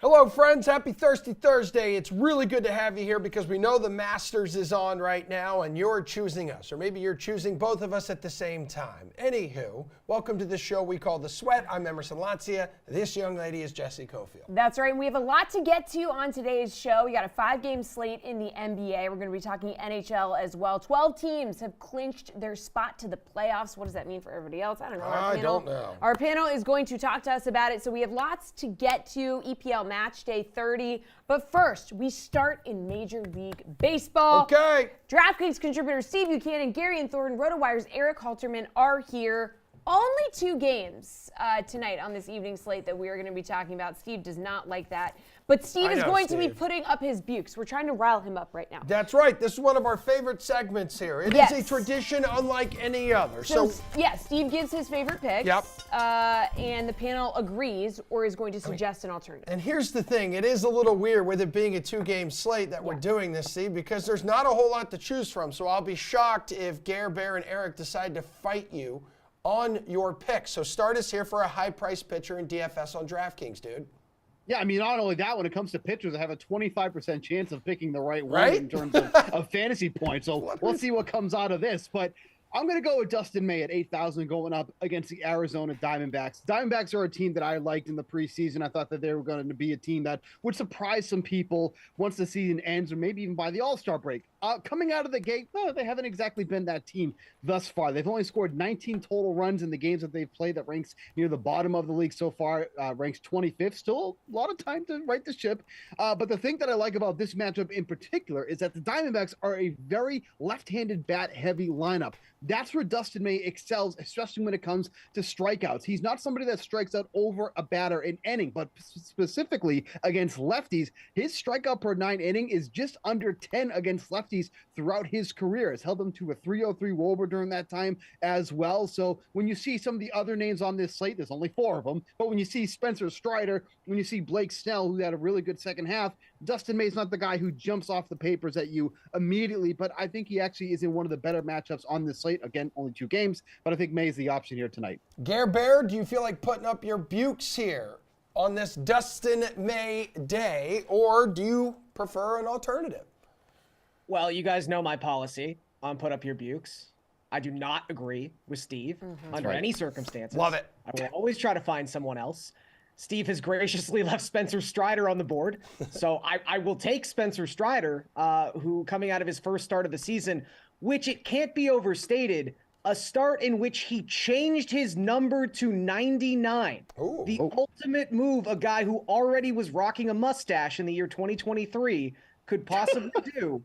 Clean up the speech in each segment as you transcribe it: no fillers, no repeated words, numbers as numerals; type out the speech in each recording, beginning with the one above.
Hello, friends. Happy Thirsty Thursday. It's really good to have you here because we know the Masters is on right now and you're choosing us, or maybe you're choosing both of us at the same time. Anywho, welcome to the show we call The Sweat. I'm Emerson Latzia. This young lady is Jessie Cofield. That's right. We have a lot to get to on today's show. We got a 5-game slate in the NBA. We're going to be talking NHL as well. 12 teams have clinched their spot to the playoffs. What does that mean for everybody else? I don't know. I don't know. Our panel is going to talk to us about it. So we have lots to get to. EPL Match Day 30. But first, we start in Major League Baseball. Okay. DraftKings contributors Steve Buchanan, Gary and Thornton, RotoWire's Eric Halterman are here. Only 2 games tonight on this evening slate that we are going to be talking about. Steve does not like that. But Steve is going to be putting up his Buchs. We're trying to rile him up right now. That's right. This is one of our favorite segments here. It is a tradition unlike any other. So yeah, Steve gives his favorite picks. Yep. And the panel agrees or is going to suggest an alternative. And here's the thing. It is a little weird with it being a 2-game slate that we're doing this, Steve, because there's not a whole lot to choose from. So I'll be shocked if Gare, Bear, and Eric decide to fight you on your picks. So start us here for a high-priced pitcher in DFS on DraftKings, dude. Yeah, I mean, not only that, when it comes to pitchers, I have a 25% chance of picking the right one in terms of fantasy points. So let's see what comes out of this. But I'm going to go with Dustin May at 8,000 going up against the Arizona Diamondbacks. Diamondbacks are a team that I liked in the preseason. I thought that they were going to be a team that would surprise some people once the season ends or maybe even by the All-Star break. Coming out of the gate, no, they haven't exactly been that team thus far. They've only scored 19 total runs in the games that they've played. That ranks near the bottom of the league so far, ranks 25th. Still a lot of time to right the ship. But the thing that I like about this matchup in particular is that the Diamondbacks are a very left-handed bat-heavy lineup. That's where Dustin May excels, especially when it comes to strikeouts. He's not somebody that strikes out over a batter in inning, but specifically against lefties, his strikeout per 9 inning is just under 10 against lefties throughout his career. Has held them to a 303 WOBA during that time as well. So when you see some of the other names on this slate, there's only 4 of them, but when you see Spencer Strider, when you see Blake Snell, who had a really good second half, Dustin May's not the guy who jumps off the papers at you immediately, but I think he actually is in one of the better matchups on this slate. Again, only 2 games, but I think May is the option here tonight. Gare Bear, do you feel like putting up your Buchs here on this Dustin May day, or do you prefer an alternative? Well, you guys know my policy on put up your Buchs. I do not agree with Steve under any circumstances. Love it. I will always try to find someone else. Steve has graciously left Spencer Strider on the board. So I will take Spencer Strider, who coming out of his first start of the season, which it can't be overstated, a start in which he changed his number to 99. Ooh. The ultimate move a guy who already was rocking a mustache in the year 2023 could possibly do.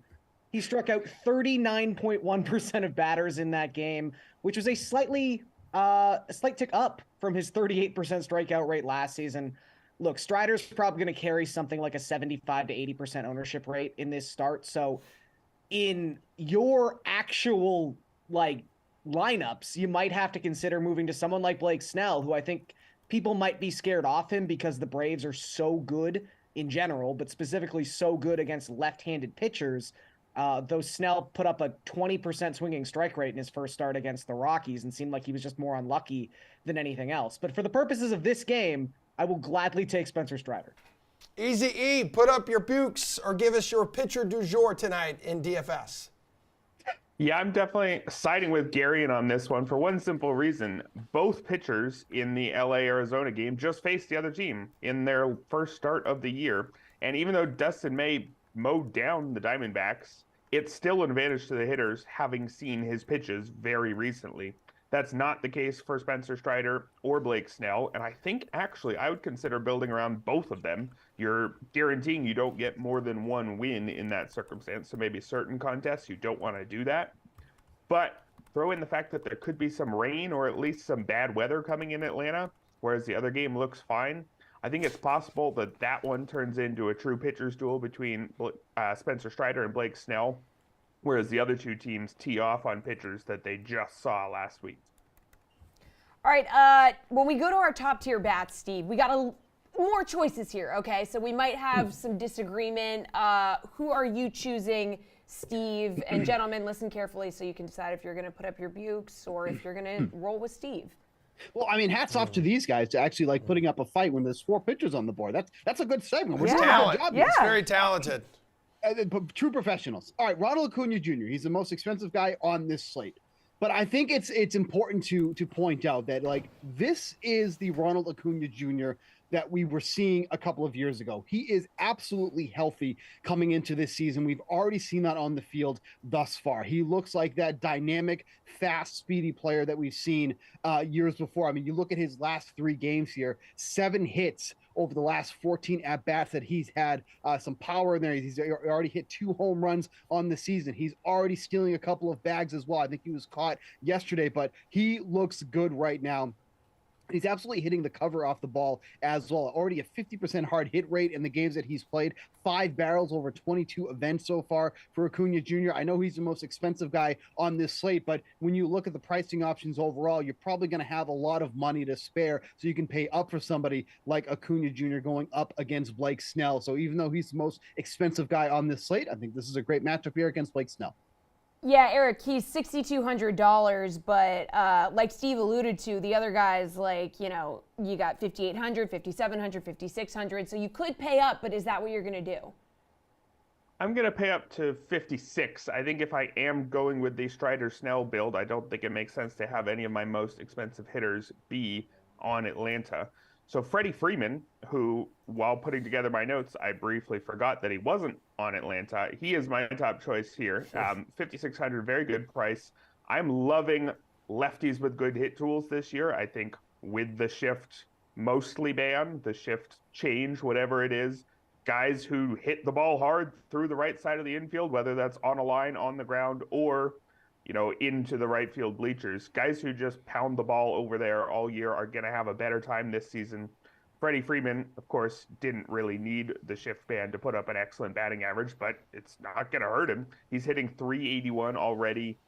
He struck out 39.1% of batters in that game, which was a slight tick up from his 38% strikeout rate last season. Look, Strider's probably going to carry something like a 75 to 80% ownership rate in this start. So in your actual lineups, you might have to consider moving to someone like Blake Snell, who I think people might be scared off him because the Braves are so good in general, but specifically so good against left-handed pitchers. Though Snell put up a 20% swinging strike rate in his first start against the Rockies and seemed like he was just more unlucky than anything else. But for the purposes of this game, I will gladly take Spencer Strider. Easy E, put up your Buchs or give us your pitcher du jour tonight in DFS. Yeah, I'm definitely siding with Gary on this one for one simple reason. Both pitchers in the LA-Arizona game just faced the other team in their first start of the year. And even though Dustin May mowed down the Diamondbacks, it's still an advantage to the hitters having seen his pitches very recently. That's not the case for Spencer Strider or Blake Snell, and I think actually I would consider building around both of them. You're guaranteeing you don't get more than 1 win in that circumstance, so maybe certain contests you don't want to do that. But throw in the fact that there could be some rain or at least some bad weather coming in Atlanta, whereas the other game looks fine. I think it's possible that that one turns into a true pitcher's duel between Spencer Strider and Blake Snell, whereas the other 2 teams tee off on pitchers that they just saw last week. All right, when we go to our top tier bats, Steve, we got more choices here, okay? So we might have some disagreement. Who are you choosing, Steve? And gentlemen, listen carefully so you can decide if you're going to put up your Buchs or if you're going to roll with Steve. Well, I mean, hats off to these guys to actually like putting up a fight when there's 4 pitchers on the board. That's a good segment. We're It's doing a good talent. job. Yeah. It's very talented. True professionals. All right, Ronald Acuna Jr. He's the most expensive guy on this slate. But I think it's important to point out that like this is the Ronald Acuna Jr. that we were seeing a couple of years ago. He is absolutely healthy coming into this season. We've already seen that on the field thus far. He looks like that dynamic, fast, speedy player that we've seen years before. I mean, you look at his last 3 games here, 7 hits over the last 14 at-bats that he's had, some power in there. He's already hit 2 home runs on the season. He's already stealing a couple of bags as well. I think he was caught yesterday, but he looks good right now. He's absolutely hitting the cover off the ball as well. Already a 50% hard hit rate in the games that he's played. 5 barrels over 22 events so far for Acuna Jr. I know he's the most expensive guy on this slate, but when you look at the pricing options overall, you're probably going to have a lot of money to spare so you can pay up for somebody like Acuna Jr. going up against Blake Snell. So even though he's the most expensive guy on this slate, I think this is a great matchup here against Blake Snell. Yeah, Eric, he's $6,200, but like Steve alluded to, the other guys, like, you got $5,800, $5,700, $5,600. So you could pay up, but is that what you're going to do? I'm going to pay up to 56. I think if I am going with the Strider Snell build, I don't think it makes sense to have any of my most expensive hitters be on Atlanta. So Freddie Freeman, who, while putting together my notes, I briefly forgot that he wasn't on Atlanta. He is my top choice here. 5,600, very good price. I'm loving lefties with good hit tools this year. I think with the shift mostly ban, the shift change, whatever it is, guys who hit the ball hard through the right side of the infield, whether that's on a line, on the ground, or into the right field bleachers. Guys who just pound the ball over there all year are going to have a better time this season. Freddie Freeman, of course, didn't really need the shift ban to put up an excellent batting average, but it's not going to hurt him. He's hitting .381 already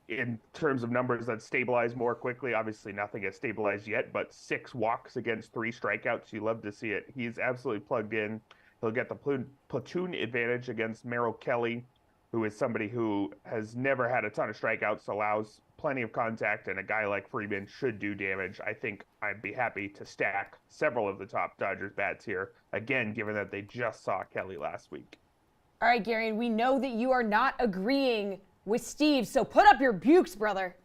in terms of numbers that stabilize more quickly. Obviously, nothing has stabilized yet, but 6 walks against 3 strikeouts. You love to see it. He's absolutely plugged in. He'll get the platoon advantage against Merrill Kelly, who is somebody who has never had a ton of strikeouts, allows plenty of contact, and a guy like Freeman should do damage. I think I'd be happy to stack several of the top Dodgers bats here, again, given that they just saw Kelly last week. All right, Gary, and we know that you are not agreeing with Steve, so put up your Buchs, brother.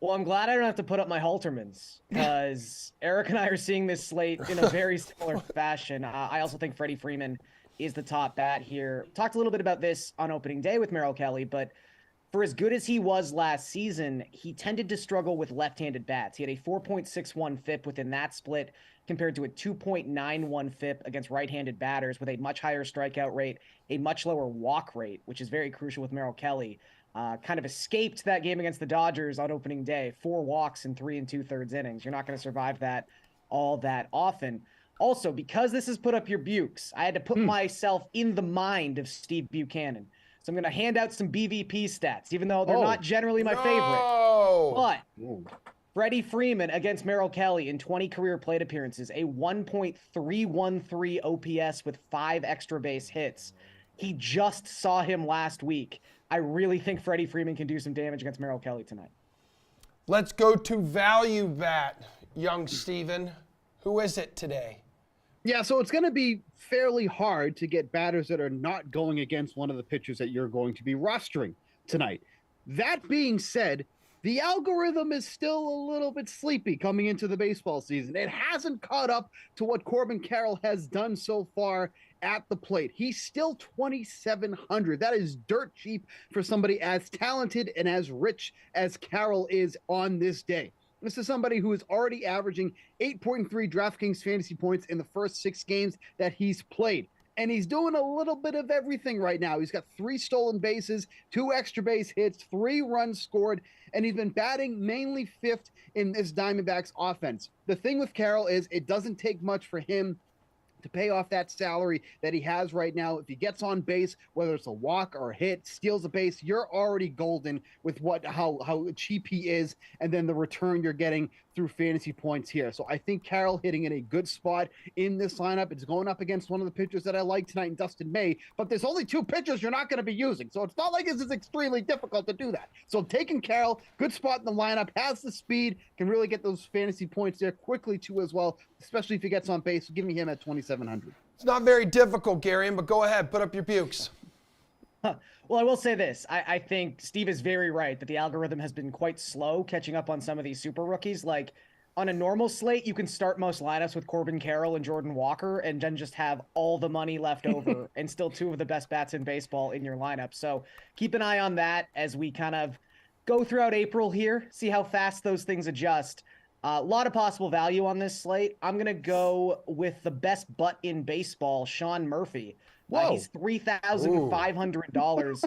Well, I'm glad I don't have to put up my Haltermans because Eric and I are seeing this slate in a very similar fashion. I also think Freddie Freeman is the top bat here. Talked a little bit about this on opening day with Merrill Kelly, but for as good as he was last season, he tended to struggle with left-handed bats. He had a 4.61 FIP within that split compared to a 2.91 FIP against right-handed batters with a much higher strikeout rate, a much lower walk rate, which is very crucial with Merrill Kelly. Kind of escaped that game against the Dodgers on opening day. 4 walks in 3 2/3 innings. You're not going to survive that all that often. Also, because this has put up your Buchs, I had to put myself in the mind of Steve Buchanan. So I'm going to hand out some BVP stats, even though they're not generally my favorite. But Freddie Freeman against Merrill Kelly in 20 career plate appearances, a 1.313 OPS with 5 extra base hits. He just saw him last week. I really think Freddie Freeman can do some damage against Merrill Kelly tonight. Let's go to value bat, young Steven. Who is it today? Yeah, so it's going to be fairly hard to get batters that are not going against one of the pitchers that you're going to be rostering tonight. That being said, the algorithm is still a little bit sleepy coming into the baseball season. It hasn't caught up to what Corbin Carroll has done so far at the plate. He's still 2,700. That is dirt cheap for somebody as talented and as rich as Carroll is on this day. This is somebody who is already averaging 8.3 DraftKings fantasy points in the first 6 games that he's played. And he's doing a little bit of everything right now. He's got 3 stolen bases, 2 extra base hits, 3 runs scored, and he's been batting mainly 5th in this Diamondbacks offense. The thing with Carroll is it doesn't take much for him to pay off that salary that he has right now. If he gets on base, whether it's a walk or a hit, steals a base, you're already golden with how cheap he is, and then the return you're getting through fantasy points here. So I think Carroll hitting in a good spot in this lineup. It's going up against one of the pitchers that I like tonight in Dustin May, but there's only 2 pitchers you're not going to be using. So it's not like this is extremely difficult to do that. So taking Carroll, good spot in the lineup, has the speed, can really get those fantasy points there quickly too as well, especially if he gets on base. So give me him at 2,700. It's not very difficult, Garion, but go ahead, put up your Buchs. Well, I will say this. I think Steve is very right that the algorithm has been quite slow catching up on some of these super rookies. Like, on a normal slate, you can start most lineups with Corbin Carroll and Jordan Walker and then just have all the money left over and still 2 of the best bats in baseball in your lineup. So keep an eye on that as we kind of go throughout April here, see how fast those things adjust. A lot of possible value on this slate. I'm going to go with the best butt in baseball, Sean Murphy. He's $3,500.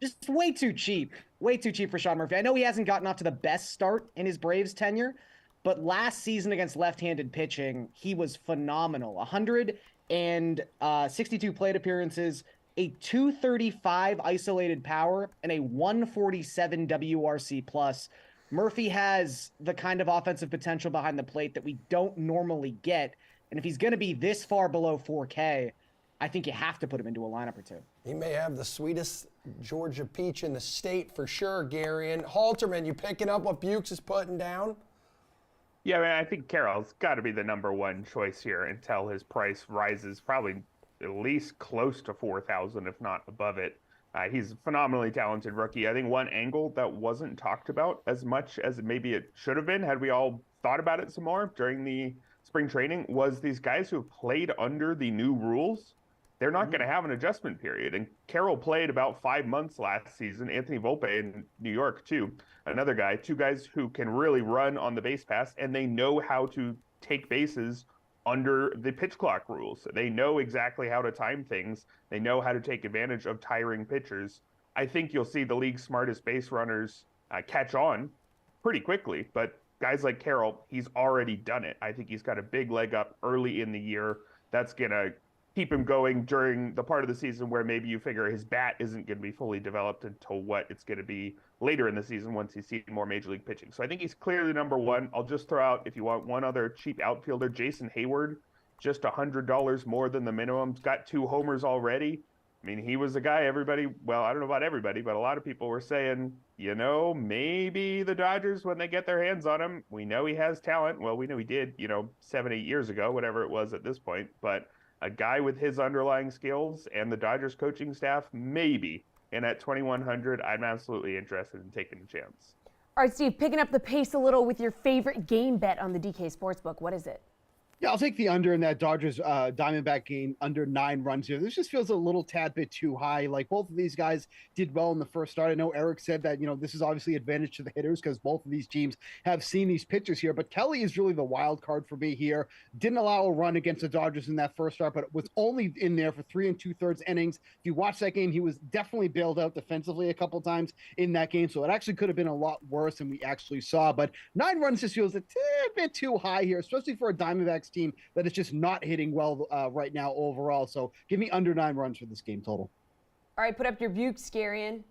Just way too cheap. Way too cheap for Sean Murphy. I know he hasn't gotten off to the best start in his Braves tenure, but last season against left-handed pitching, he was phenomenal. 162 plate appearances, a 235 isolated power, and a 147 WRC plus. Murphy has the kind of offensive potential behind the plate that we don't normally get. And if he's going to be this far below 4K, I think you have to put him into a lineup or 2. He may have the sweetest Georgia peach in the state for sure, Garion. Halterman, you picking up what Buchs is putting down? Yeah, I mean, I think Carroll's got to be the number 1 choice here until his price rises probably at least close to 4,000, if not above it. He's a phenomenally talented rookie. I think one angle that wasn't talked about as much as maybe it should have been, had we all thought about it some more during the spring training, was these guys who have played under the new rules. They're not going to have an adjustment period. And Carroll played about 5 months last season. Anthony Volpe in New York, too. Another guy, 2 guys who can really run on the base pass, and they know how to take bases under the pitch clock rules. They know exactly how to time things. They know how to take advantage of tiring pitchers. I think you'll see the league's smartest base runners catch on pretty quickly. But guys like Carroll, he's already done it. I think he's got a big leg up early in the year. That's going to keep him going during the part of the season where maybe you figure his bat isn't going to be fully developed until what it's going to be later in the season once he's seen more major league pitching. So I think he's clearly number 1. I'll just throw out, if you want one other cheap outfielder, Jason Hayward, just $100 more than the minimum. Got 2 homers already. I mean, he was a guy everybody, well, I don't know about everybody, but a lot of people were saying, maybe the Dodgers, when they get their hands on him, we know he has talent. Well, we know he did, 7-8 years ago, whatever it was at this point. But a guy with his underlying skills and the Dodgers coaching staff, maybe. And at 2,100, I'm absolutely interested in taking a chance. All right, Steve, picking up the pace a little with your favorite game bet on the DK Sportsbook. What is it? Yeah, I'll take the under in that Dodgers Diamondback game, under 9 runs here. This just feels a little tad bit too high. Like, both of these guys did well in the first start. I know Eric said that, this is obviously advantage to the hitters because both of these teams have seen these pitchers here. But Kelly is really the wild card for me here. Didn't allow a run against the Dodgers in that first start, but was only in there for 3 2/3 innings. If you watch that game, he was definitely bailed out defensively a couple times in that game. So it actually could have been a lot worse than we actually saw. But 9 runs just feels a tad bit too high here, especially for a Diamondbacks team that is just not hitting well right now overall. So give me under 9 runs for this game total. All right, put up your Buchs, Garion.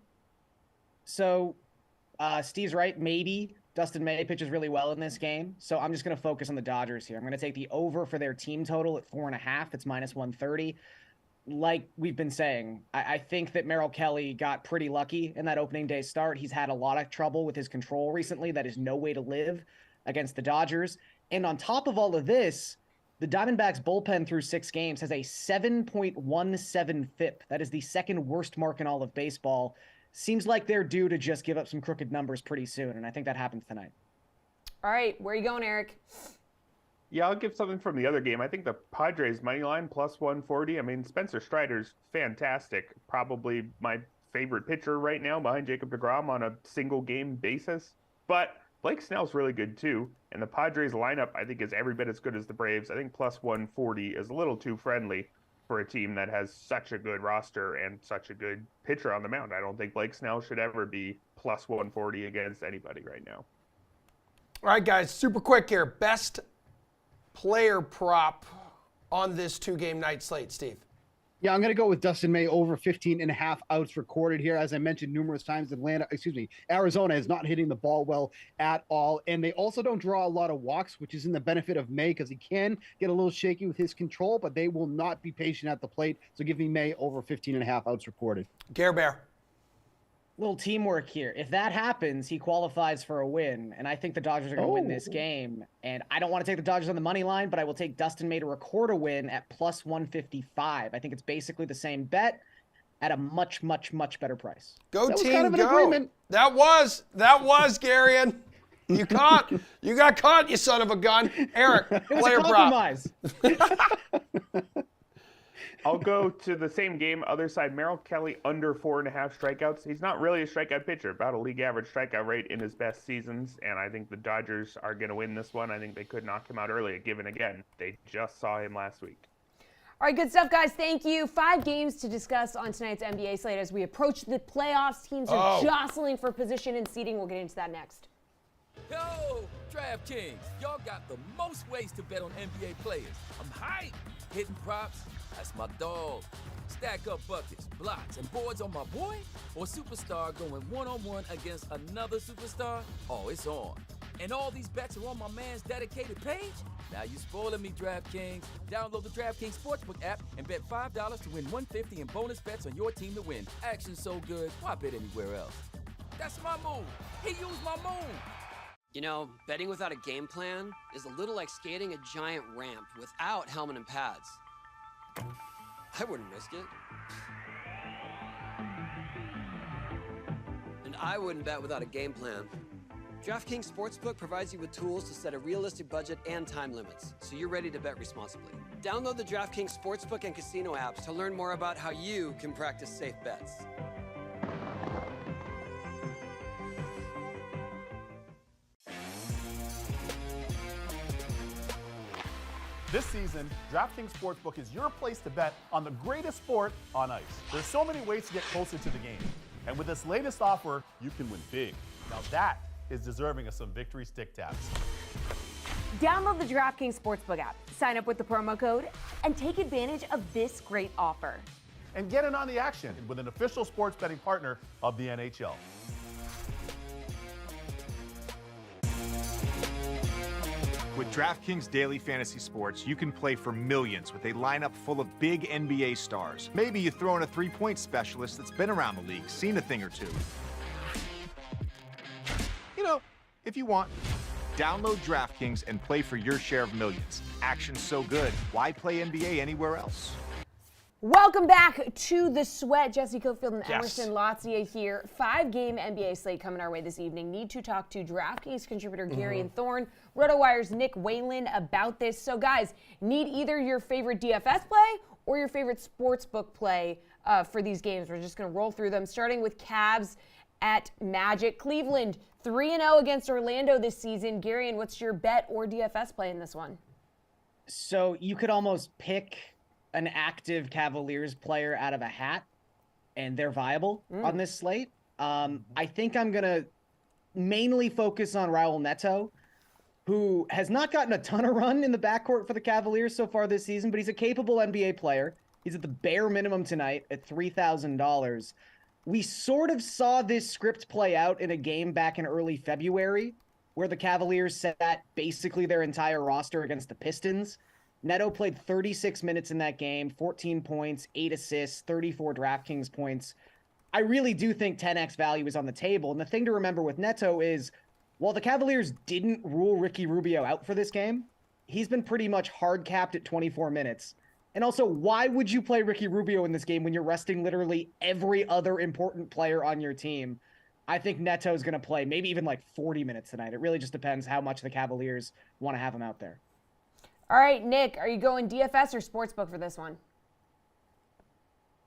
So Steve's right. Maybe Dustin May pitches really well in this game. So I'm just going to focus on the Dodgers here. I'm going to take the over for their team total at 4.5. It's -130. Like we've been saying, I think that Merrill Kelly got pretty lucky in that opening day start. He's had a lot of trouble with his control recently. That is no way to live against the Dodgers. And on top of all of this, the Diamondbacks bullpen through 6 games has a 7.17 FIP. That is the second worst mark in all of baseball. Seems like they're due to just give up some crooked numbers pretty soon, and I think that happens tonight. All right, where are you going, Eric? Yeah, I'll give something from the other game. I think the Padres money line +140. I mean, Spencer Strider's fantastic. Probably my favorite pitcher right now behind Jacob deGrom on a single game basis. But Blake Snell's really good too. And the Padres lineup, I think, is every bit as good as the Braves. I think +140 is a little too friendly for a team that has such a good roster and such a good pitcher on the mound. I don't think Blake Snell should ever be +140 against anybody right now. All right, guys, super quick here. Best player prop on this 2-game night slate, Steve? Yeah, I'm going to go with Dustin May over 15.5 outs recorded here. As I mentioned numerous times, Arizona is not hitting the ball well at all. And they also don't draw a lot of walks, which is in the benefit of May because he can get a little shaky with his control, but they will not be patient at the plate. So give me May over 15.5 outs recorded. Gare Bear. Little teamwork here. If that happens, he qualifies for a win, and I think the Dodgers are going to win this game. And I don't want to take the Dodgers on the money line, but I will take Dustin May to record a win at plus 155. I think it's basically the same bet at a much, much, much better price. Go That was team, kind of an go. agreement. That was, Garion. You got caught, you son of a gun. Eric, It was player a prop. compromise. I'll go to the same game, other side. Merrill Kelly under 4.5 strikeouts. He's not really a strikeout pitcher, about a league average strikeout rate in his best seasons, and I think the Dodgers are going to win this one. I think they could knock him out early, given again, they just saw him last week. All right, good stuff, guys. Thank you. 5 games to discuss on tonight's NBA slate as we approach the playoffs. Teams are jostling for position and seeding. We'll get into that next. Yo, DraftKings, y'all got the most ways to bet on NBA players. I'm hyped. Hitting props, that's my dog. Stack up buckets, blocks, and boards on my boy? Or superstar going one-on-one against another superstar? Oh, it's on. And all these bets are on my man's dedicated page? Now you spoiling me, DraftKings. Download the DraftKings Sportsbook app and bet $5 to win $150 in bonus bets on your team to win. Action so good, why bet anywhere else? That's my move. He used my move. You know, betting without a game plan is a little like skating a giant ramp without helmet and pads. I wouldn't risk it. And I wouldn't bet without a game plan. DraftKings Sportsbook provides you with tools to set a realistic budget and time limits, so you're ready to bet responsibly. Download the DraftKings Sportsbook and Casino apps to learn more about how you can practice safe bets. This season, DraftKings Sportsbook is your place to bet on the greatest sport on ice. There's so many ways to get closer to the game. And with this latest offer, you can win big. Now that is deserving of some victory stick taps. Download the DraftKings Sportsbook app, sign up with the promo code, and take advantage of this great offer. And get in on the action with an official sports betting partner of the NHL. With DraftKings Daily Fantasy Sports, you can play for millions with a lineup full of big NBA stars. Maybe you throw in a three-point specialist that's been around the league, seen a thing or two. You know, if you want. Download DraftKings and play for your share of millions. Action's so good, why play NBA anywhere else? Welcome back to The Sweat. Jesse Cofield and Yes. Emerson Latzia here. 5-game NBA slate coming our way this evening. Need to talk to DraftKings contributor Gary and Thorne, RotoWire's Nick Whalen about this. So, guys, need either your favorite DFS play or your favorite sportsbook play for these games. We're just going to roll through them, starting with Cavs at Magic. Cleveland 3-0 against Orlando this season. Gary, and what's your bet or DFS play in this one? So you could almost pick an active Cavaliers player out of a hat, and they're viable on this slate. I think I'm going to mainly focus on Raul Neto, who has not gotten a ton of run in the backcourt for the Cavaliers so far this season, but he's a capable NBA player. He's at the bare minimum tonight at $3,000. We sort of saw this script play out in a game back in early February where the Cavaliers sat basically their entire roster against the Pistons. Neto played 36 minutes in that game, 14 points, 8 assists, 34 DraftKings points. I really do think 10x value is on the table. And the thing to remember with Neto is, while the Cavaliers didn't rule Ricky Rubio out for this game, he's been pretty much hard capped at 24 minutes. And also, why would you play Ricky Rubio in this game when you're resting literally every other important player on your team? I think Neto's going to play maybe even like 40 minutes tonight. It really just depends how much the Cavaliers want to have him out there. All right, Nick, are you going DFS or sportsbook for this one?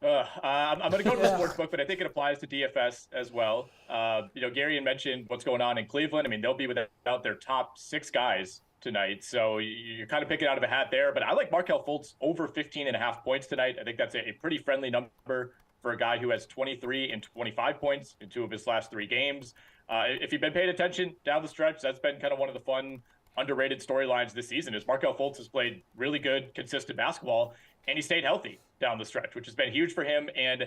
I'm going to go to the sportsbook, but I think it applies to DFS as well. Gary had mentioned what's going on in Cleveland. I mean, they'll be without their top 6 guys tonight, so you're kind of picking out of a hat there. But I like Markelle Fultz over 15.5 points tonight. I think that's a pretty friendly number for a guy who has 23 and 25 points in 2 of his last 3 games. If you've been paying attention down the stretch, that's been kind of one of the fun underrated storylines this season is Markelle Fultz has played really good, consistent basketball, and he stayed healthy down the stretch, which has been huge for him. And,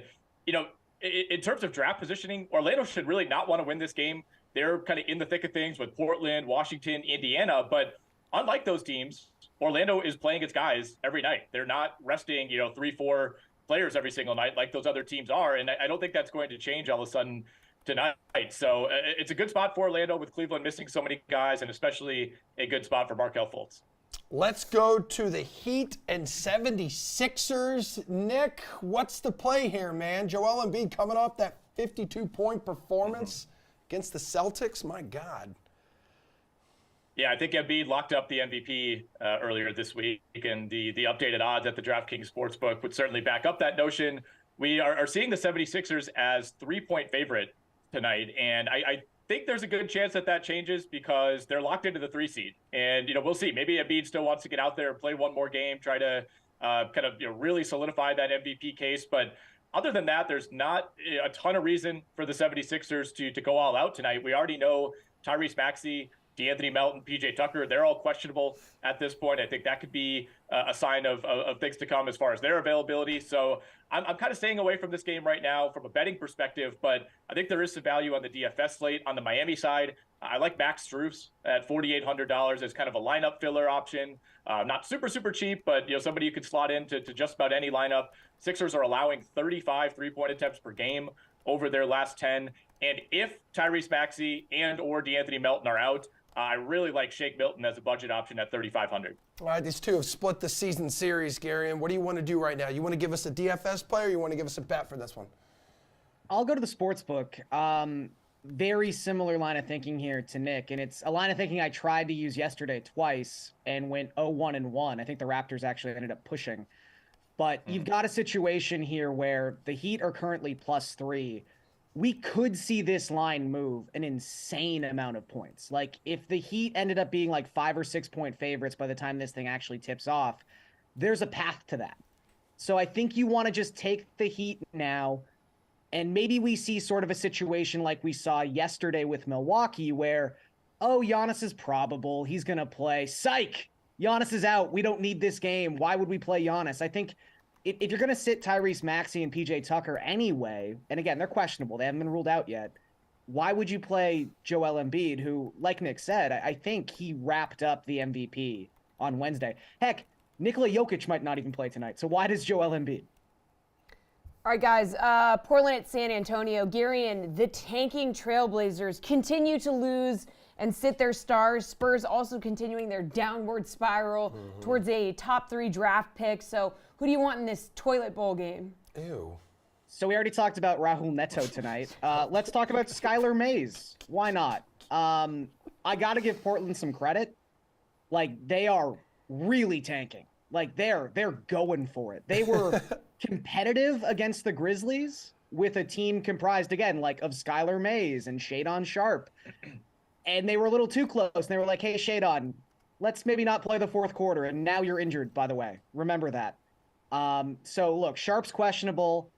in terms of draft positioning, Orlando should really not want to win this game. They're kind of in the thick of things with Portland, Washington, Indiana. But unlike those teams, Orlando is playing its guys every night. They're not resting, 3-4 players every single night like those other teams are. And I don't think that's going to change all of a sudden tonight. So it's a good spot for Orlando with Cleveland missing so many guys, and especially a good spot for Markelle Fultz. Let's go to the Heat and 76ers. Nick, what's the play here, man? Joel Embiid coming off that 52-point performance against the Celtics? My God. Yeah, I think Embiid locked up the MVP earlier this week, and the updated odds at the DraftKings Sportsbook would certainly back up that notion. We are seeing the 76ers as 3-point favorite tonight, and I think there's a good chance that changes because they're locked into the 3 seed. And, we'll see. Maybe Embiid still wants to get out there and play one more game, try to really solidify that MVP case. But other than that, there's not a ton of reason for the 76ers to go all out tonight. We already know Tyrese Maxey, DeAnthony Melton, PJ Tucker, they're all questionable at this point. I think that could be a sign of things to come as far as their availability. So I'm kind of staying away from this game right now from a betting perspective, but I think there is some value on the DFS slate. On the Miami side, I like Max Strus at $4,800 as kind of a lineup filler option. Not super, super cheap, but somebody you could slot into just about any lineup. Sixers are allowing 35 3-point attempts per game over their last 10. And if Tyrese Maxey and or DeAnthony Melton are out, I really like Shake Milton as a budget option at $3,500. All right, these two have split the season series, Gary. And what do you want to do right now? You want to give us a DFS play, or you want to give us a bet for this one? I'll go to the sportsbook. Very similar line of thinking here to Nick, and it's a line of thinking I tried to use yesterday twice and went 0-1-1. I think the Raptors actually ended up pushing. But you've got a situation here where the Heat are currently +3. We could see this line move an insane amount of points. Like, if the Heat ended up being like 5 or 6 point favorites by the time this thing actually tips off, there's a path to that. So I think you want to just take the Heat now, and maybe we see sort of a situation like we saw yesterday with Milwaukee where, Giannis is probable, he's going to play. Psych! Giannis is out. We don't need this game. Why would we play Giannis? I think if you're going to sit Tyrese Maxey and PJ Tucker anyway, and again, they're questionable, they haven't been ruled out yet, why would you play Joel Embiid, who, like Nick said, I think he wrapped up the MVP on Wednesday. Heck, Nikola Jokic might not even play tonight, so why does Joel Embiid? All right, guys, Portland at San Antonio. Garion, the tanking Trailblazers continue to lose and sit their stars. Spurs also continuing their downward spiral towards a top 3 draft pick. So who do you want in this toilet bowl game? Ew. So we already talked about Rahul Neto tonight. Let's talk about Skylar Mays. Why not? I got to give Portland some credit. Like, they are really tanking. Like, they're going for it. They were competitive against the Grizzlies with a team comprised, again, like of Skylar Mays and Shadon Sharp. And they were a little too close. And they were like, hey, Shadon, let's maybe not play the fourth quarter. And now you're injured, by the way. Remember that. So, look, Sharp's questionable.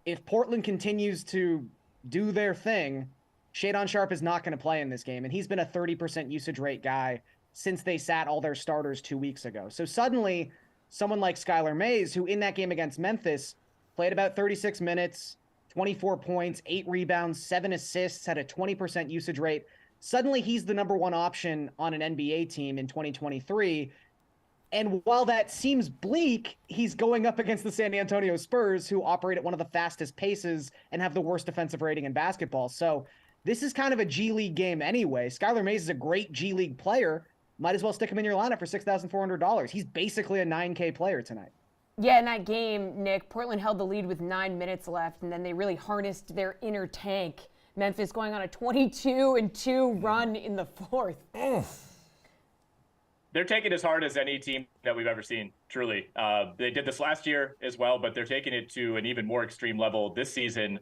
If Portland continues to do their thing, Shadon Sharp is not going to play in this game. And he's been a 30% usage rate guy since they sat all their starters 2 weeks ago. So suddenly, someone like Skylar Mays, who in that game against Memphis played about 36 minutes, 24 points, 8 rebounds, 7 assists, had a 20% usage rate. Suddenly, he's the number 1 option on an NBA team in 2023. And while that seems bleak, he's going up against the San Antonio Spurs, who operate at one of the fastest paces and have the worst defensive rating in basketball. So this is kind of a G League game anyway. Skylar Mays is a great G League player. Might as well stick him in your lineup for $6,400. He's basically a 9K player tonight. Yeah, in that game, Nick, Portland held the lead with 9 minutes left, and then they really harnessed their inner tank. Memphis going on a 22-2 run in the fourth. They're taking it as hard as any team that we've ever seen, truly. They did this last year as well, but they're taking it to an even more extreme level this season.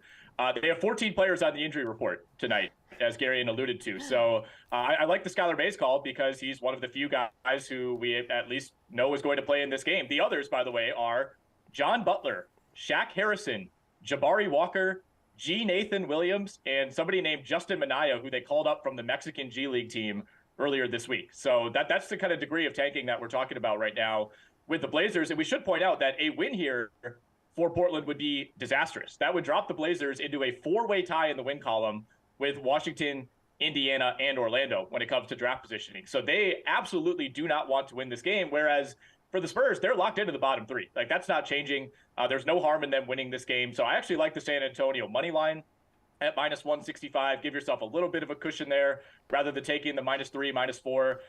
They have 14 players on the injury report tonight, as Garion alluded to. So I like the Skylar Mays call because he's one of the few guys who we at least know is going to play in this game. The others, by the way, are John Butler, Shaq Harrison, Jabari Walker, G. Nathan Williams, and somebody named Justin Minaya, who they called up from the Mexican G League team earlier this week. So that's the kind of degree of tanking that we're talking about right now with the Blazers. And we should point out that a win here for Portland would be disastrous. That would drop the Blazers into a 4-way tie in the win column with Washington, Indiana, and Orlando when it comes to draft positioning. So they absolutely do not want to win this game. Whereas for the Spurs, they're locked into the bottom 3. Like, that's not changing. There's no harm in them winning this game. So I actually like the San Antonio money line at -165. Give yourself a little bit of a cushion there rather than taking the -3, -4.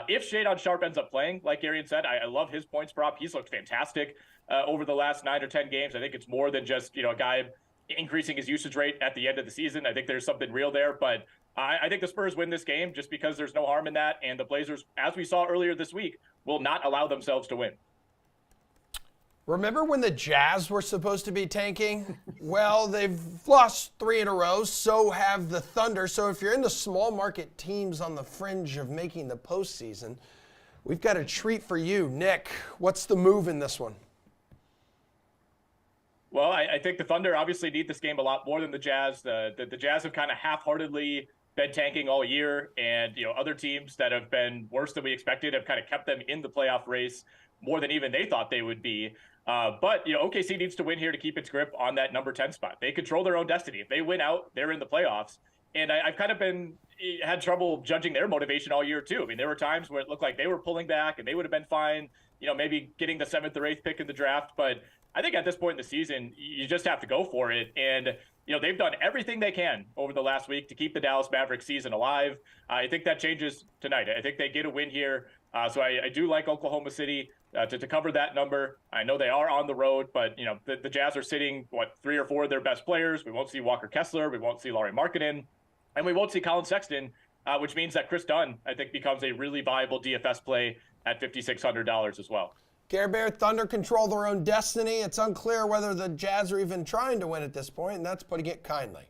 If Shadon Sharp ends up playing, like Arian said, I love his points prop. He's looked fantastic over the last 9 or 10 games. I think it's more than just, a guy increasing his usage rate at the end of the season. I think there's something real there, but I think the Spurs win this game just because there's no harm in that. And the Blazers, as we saw earlier this week, will not allow themselves to win. Remember when the Jazz were supposed to be tanking? Well, they've lost 3 in a row, so have the Thunder. So if you're into small market teams on the fringe of making the postseason, we've got a treat for you. Nick, what's the move in this one? Well, I think the Thunder obviously need this game a lot more than the Jazz. The Jazz have kind of half-heartedly been tanking all year, and other teams that have been worse than we expected have kind of kept them in the playoff race more than even they thought they would be. But OKC needs to win here to keep its grip on that number 10 spot. They control their own destiny. If they win out, they're in the playoffs. And I've kind of had trouble judging their motivation all year too. I mean, there were times where it looked like they were pulling back and they would have been fine, maybe getting the 7th or 8th pick in the draft. But I think at this point in the season, you just have to go for it. And they've done everything they can over the last week to keep the Dallas Mavericks season alive. I think that changes tonight. I think they get a win here. So I do like Oklahoma City to cover that number. I know they are on the road, but the Jazz are sitting 3 or 4 of their best players. We won't see Walker Kessler. We won't see Lauri Markkanen, and we won't see Colin Sexton, which means that Chris Dunn, I think, becomes a really viable DFS play at $5,600 as well. Care Bear, Thunder control their own destiny. It's unclear whether the Jazz are even trying to win at this point, and that's putting it kindly.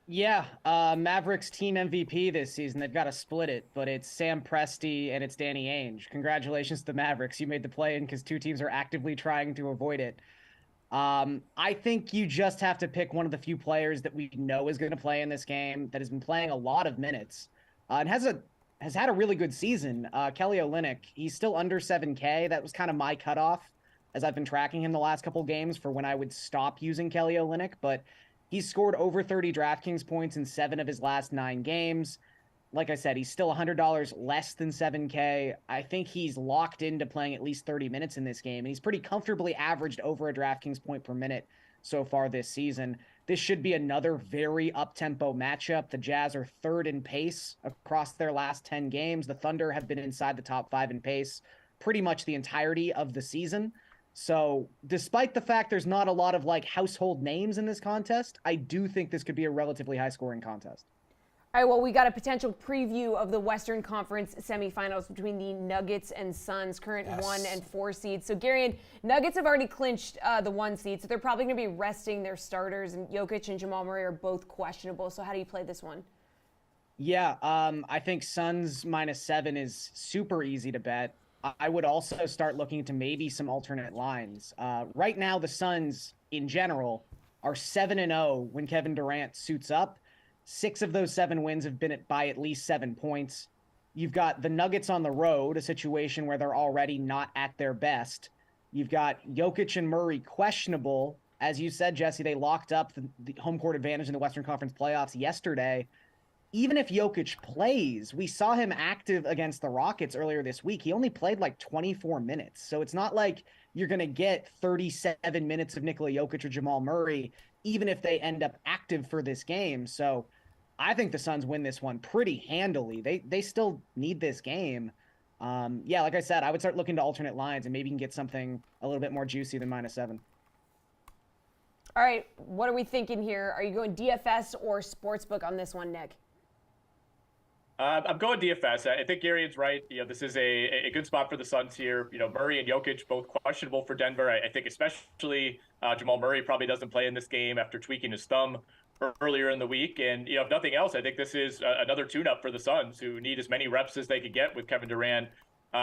Yeah, Mavericks team MVP this season. They've got to split it, but it's Sam Presti and it's Danny Ainge. Congratulations to the Mavericks. You made the play-in because 2 teams are actively trying to avoid it. I think you just have to pick one of the few players that we know is going to play in this game that has been playing a lot of minutes and has had a really good season. Kelly Olynyk, he's still under 7K. That was kind of my cutoff as I've been tracking him the last couple games for when I would stop using Kelly Olynyk, but he's scored over 30 DraftKings points in 7 of his last 9 games. Like I said, he's still $100 less than 7K. I think he's locked into playing at least 30 minutes in this game, and he's pretty comfortably averaged over a DraftKings point per minute so far this season. This should be another very up-tempo matchup. The Jazz are 3rd in pace across their last 10 games. The Thunder have been inside the top 5 in pace pretty much the entirety of the season. So despite the fact there's not a lot of household names in this contest, I do think this could be a relatively high-scoring contest. All right, well, we got a potential preview of the Western Conference semifinals between the Nuggets and Suns, current 1 and 4 seeds. So, Garion, Nuggets have already clinched the 1 seed, so they're probably going to be resting their starters, and Jokic and Jamal Murray are both questionable. So how do you play this one? Yeah, I think Suns -7 is super easy to bet. I would also start looking into maybe some alternate lines. Right now, the Suns, in general, are 7-0 when Kevin Durant suits up. 6 of those 7 wins have been by at least 7 points. You've got the Nuggets on the road, a situation where they're already not at their best. You've got Jokic and Murray questionable. As you said, Jesse, they locked up the home court advantage in the Western Conference playoffs yesterday. Even if Jokic plays, we saw him active against the Rockets earlier this week. He only played 24 minutes. So it's not like you're going to get 37 minutes of Nikola Jokic or Jamal Murray, even if they end up active for this game. So I think the Suns win this one pretty handily. They still need this game. Yeah, like I said, I would start looking to alternate lines and maybe you can get something a little bit more juicy than -7. All right, what are we thinking here? Are you going DFS or Sportsbook on this one, Nick? I'm going DFS. I think Garion's right. This is a good spot for the Suns here. Murray and Jokic both questionable for Denver. I think especially Jamal Murray probably doesn't play in this game after tweaking his thumb earlier in the week. And if nothing else, I think this is another tune-up for the Suns, who need as many reps as they could get with Kevin Durant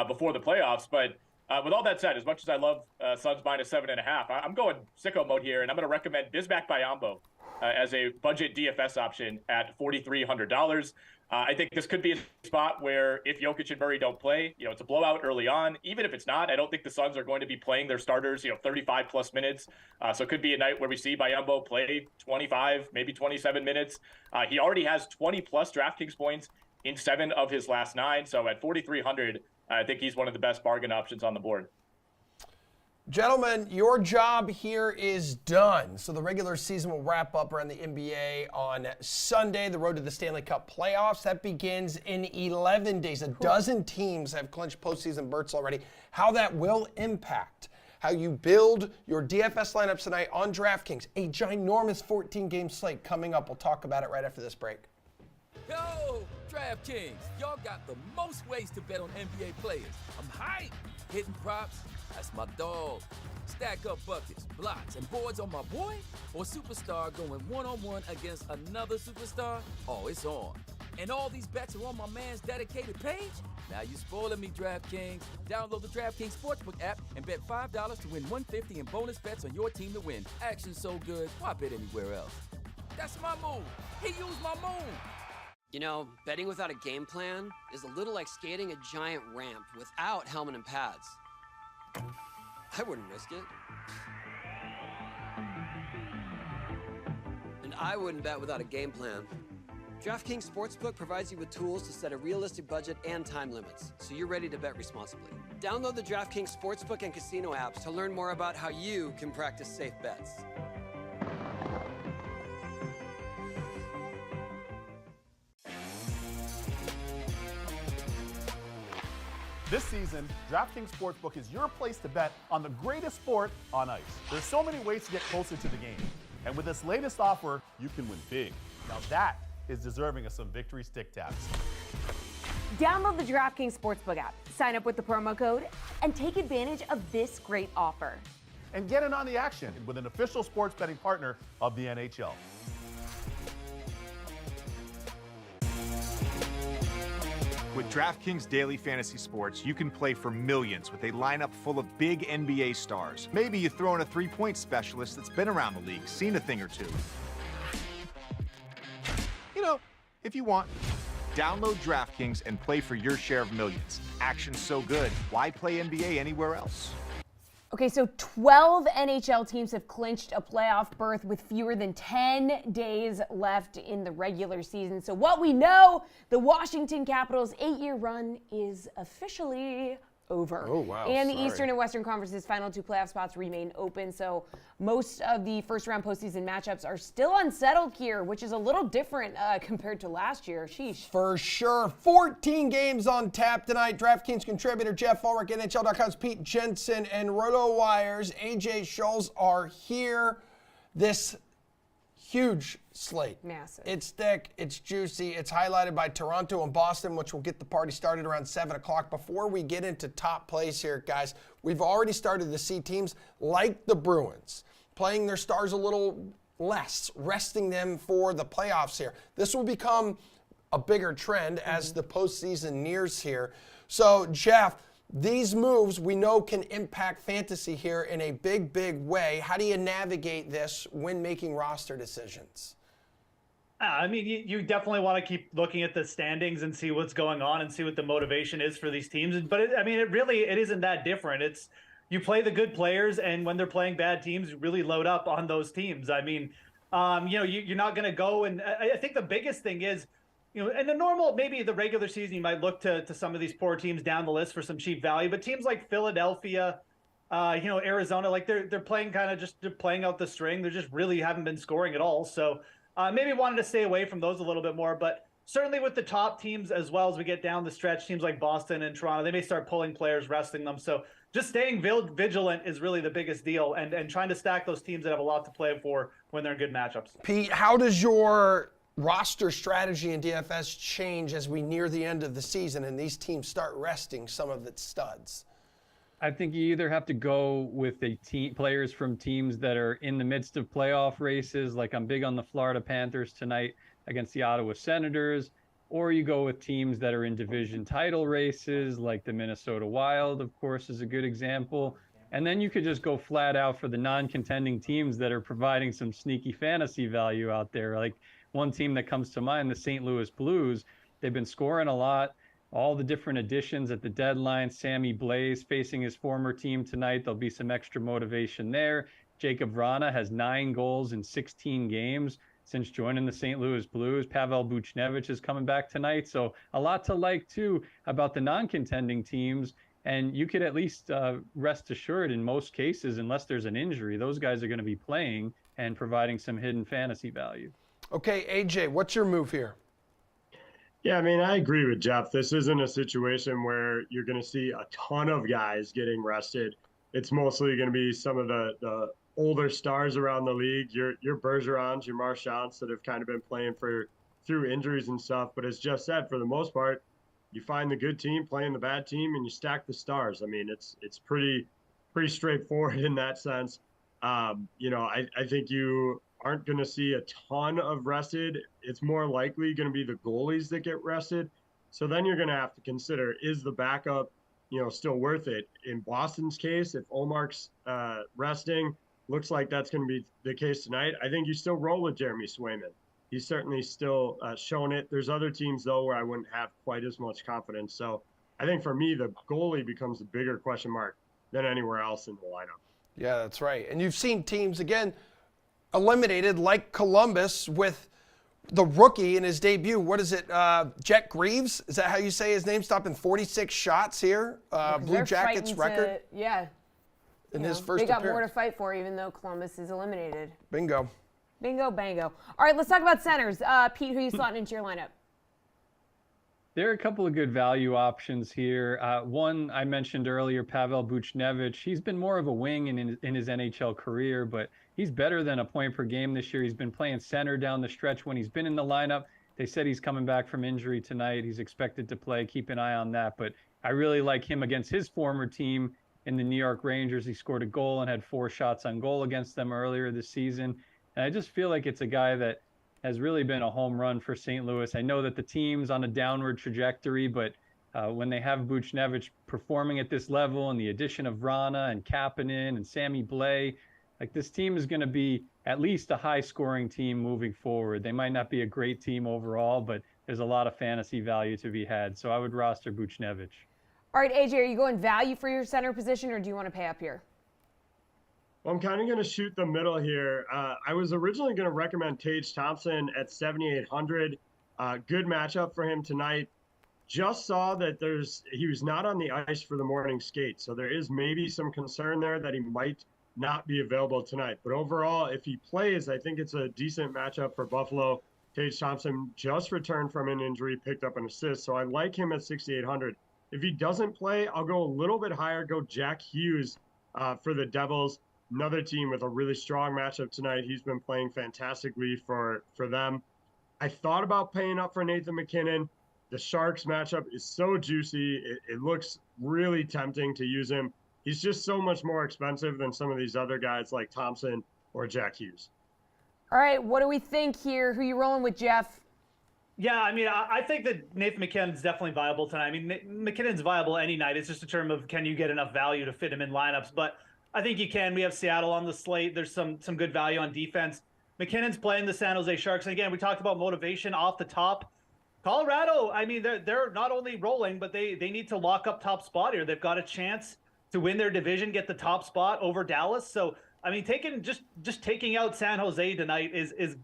before the playoffs. But with all that said, as much as I love Suns -7.5, I'm going sicko mode here, and I'm going to recommend Bismack Biyombo as a budget DFS option at $4,300. I think this could be a spot where if Jokic and Murray don't play, it's a blowout early on. Even if it's not, I don't think the Suns are going to be playing their starters, 35 plus minutes. So it could be a night where we see Biyombo play 25, maybe 27 minutes. He already has 20 plus DraftKings points in 7 of his last 9. So at 4,300, I think he's one of the best bargain options on the board. Gentlemen, your job here is done. So the regular season will wrap up around the NBA on Sunday. The road to the Stanley Cup playoffs, that begins in 11 days. A dozen teams have clinched postseason berths already. How that will impact how you build your DFS lineups tonight on DraftKings. A ginormous 14-game slate coming up. We'll talk about it right after this break. Yo, DraftKings, y'all got the most ways to bet on NBA players. I'm hyped. Hitting props, that's my dog. Stack up buckets, blocks, and boards on my boy? Or superstar going one-on-one against another superstar? Oh, it's on. And all these bets are on my man's dedicated page? Now you spoiling me, DraftKings. Download the DraftKings Sportsbook app and bet $5 to win $150 in bonus bets on your team to win. Action's so good, why bet anywhere else? That's my move. He used my move. Betting without a game plan is a little like skating a giant ramp without helmet and pads. I wouldn't risk it. And I wouldn't bet without a game plan. DraftKings Sportsbook provides you with tools to set a realistic budget and time limits, so you're ready to bet responsibly. Download the DraftKings Sportsbook and Casino apps to learn more about how you can practice safe bets. This season, DraftKings Sportsbook is your place to bet on the greatest sport on ice. There's so many ways to get closer to the game. And with this latest offer, you can win big. Now that is deserving of some victory stick taps. Download the DraftKings Sportsbook app, sign up with the promo code, and take advantage of this great offer. And get in on the action with an official sports betting partner of the NHL. With DraftKings Daily Fantasy Sports, you can play for millions with a lineup full of big NBA stars. Maybe you throw in a three-point specialist that's been around the league, seen a thing or two. If you want. Download DraftKings and play for your share of millions. Action's so good, why play NBA anywhere else? Okay, so 12 NHL teams have clinched a playoff berth with fewer than 10 days left in the regular season. So what we know, the Washington Capitals' 8-year run is officially over. Oh, wow. And the Eastern and Western Conference's final 2 playoff spots remain open. So most of the first-round postseason matchups are still unsettled here, which is a little different compared to last year. Sheesh. For sure. 14 games on tap tonight. DraftKings contributor Jeff Ulrich, NHL.com's Pete Jensen, and RotoWire's AJ Schulz are here. This huge slate. Massive. It's thick, it's juicy, it's highlighted by Toronto and Boston, which will get the party started around 7 o'clock. Before we get into top plays here, guys, we've already started to see teams like the Bruins playing their stars a little less, resting them for the playoffs here. This will become a bigger trend as the postseason nears here. So, Jeff, these moves we know can impact fantasy here in a big, big way. How do you navigate this when making roster decisions? I mean, you definitely want to keep looking at the standings and see what's going on and see what the motivation is for these teams. But it isn't that different. It's you play the good players, and when they're playing bad teams, you really load up on those teams. I mean, you're not going to go. And I think the biggest thing is, in the normal, maybe the regular season, you might look to some of these poor teams down the list for some cheap value. But teams like Philadelphia, Arizona, like they're playing they're playing out the string. They just really haven't been scoring at all. So maybe wanted to stay away from those a little bit more. But certainly with the top teams, as well as we get down the stretch, teams like Boston and Toronto, they may start pulling players, resting them. So just staying vigilant is really the biggest deal, and trying to stack those teams that have a lot to play for when they're in good matchups. Pete, how does your roster strategy in DFS change as we near the end of the season and these teams start resting some of its studs? I think you either have to go with players from teams that are in the midst of playoff races, like I'm big on the Florida Panthers tonight against the Ottawa Senators, or you go with teams that are in division title races, like the Minnesota Wild, of course, is a good example. And then you could just go flat out for the non-contending teams that are providing some sneaky fantasy value out there. Like one team that comes to mind, the St. Louis Blues. They've been scoring a lot. All the different additions at the deadline. Sammy Blais facing his former team tonight. There'll be some extra motivation there. Jacob Vrana has 9 goals in 16 games since joining the St. Louis Blues. Pavel Buchnevich is coming back tonight. So a lot to like, too, about the non-contending teams. And you could at least rest assured in most cases, unless there's an injury, those guys are going to be playing and providing some hidden fantasy value. Okay, AJ, what's your move here? Yeah, I mean, I agree with Jeff. This isn't a situation where you're going to see a ton of guys getting rested. It's mostly going to be some of the older stars around the league, your Bergerons, your Marchands that have kind of been playing through injuries and stuff. But as Jeff said, for the most part, you find the good team playing the bad team and you stack the stars. I mean, it's pretty straightforward in that sense. I think you aren't going to see a ton of rested. It's more likely going to be the goalies that get rested. So then you're going to have to consider, is the backup, still worth it? In Boston's case, if Omark's resting, looks like that's going to be the case tonight. I think you still roll with Jeremy Swayman. He's certainly still shown it. There's other teams, though, where I wouldn't have quite as much confidence. So I think for me, the goalie becomes a bigger question mark than anywhere else in the lineup. Yeah, that's right. And you've seen teams, again, eliminated like Columbus with the rookie in his debut. What is it? Jet Greaves? Is that how you say his name? Stopping 46 shots here. Blue Jackets record. In his first They got appearance. more to fight for, even though Columbus is eliminated. Bingo. Bingo, bango. All right, let's talk about centers. Pete, who are you slotting into your lineup? There are a couple of good value options here. One I mentioned earlier, Pavel Buchnevich. He's been more of a wing in his NHL career, but he's better than a point per game this year. He's been playing center down the stretch when he's been in the lineup. They said he's coming back from injury tonight. He's expected to play. Keep an eye on that. But I really like him against his former team in the New York Rangers. He scored a goal and had 4 shots on goal against them earlier this season. And I just feel like it's a guy that has really been a home run for St. Louis. I know that the team's on a downward trajectory, but when they have Buchnevich performing at this level and the addition of Vrana and Kapanen and Sammy Blais, like this team is going to be at least a high-scoring team moving forward. They might not be a great team overall, but there's a lot of fantasy value to be had. So I would roster Buchnevich. All right, AJ, are you going value for your center position, or do you want to pay up here? Well, I'm kind of going to shoot the middle here. I was originally going to recommend Tage Thompson at 7,800. Good matchup for him tonight. Just saw that he was not on the ice for the morning skate, so there is maybe some concern there that he might not be available tonight. But overall, if he plays, I think it's a decent matchup for Buffalo. Tage Thompson just returned from an injury, picked up an assist, so I like him at 6,800. If he doesn't play, I'll go a little bit higher, go Jack Hughes for the Devils. Another team with a really strong matchup tonight. He's been playing fantastically for them. I thought about paying up for Nathan MacKinnon. The Sharks matchup is so juicy. It looks really tempting to use him. He's just so much more expensive than some of these other guys like Thompson or Jack Hughes. All right, what do we think here? Who you rolling with, Jeff? Yeah, I mean, I think that Nathan MacKinnon's definitely viable tonight. I mean, McKinnon's viable any night. It's just a term of can you get enough value to fit him in lineups. But I think you can. We have Seattle on the slate. There's some good value on defense. McKinnon's playing the San Jose Sharks. And again, we talked about motivation off the top. Colorado, I mean, they're not only rolling, but they need to lock up top spot here. They've got a chance to win their division, get the top spot over Dallas. So, I mean, taking out San Jose tonight is it's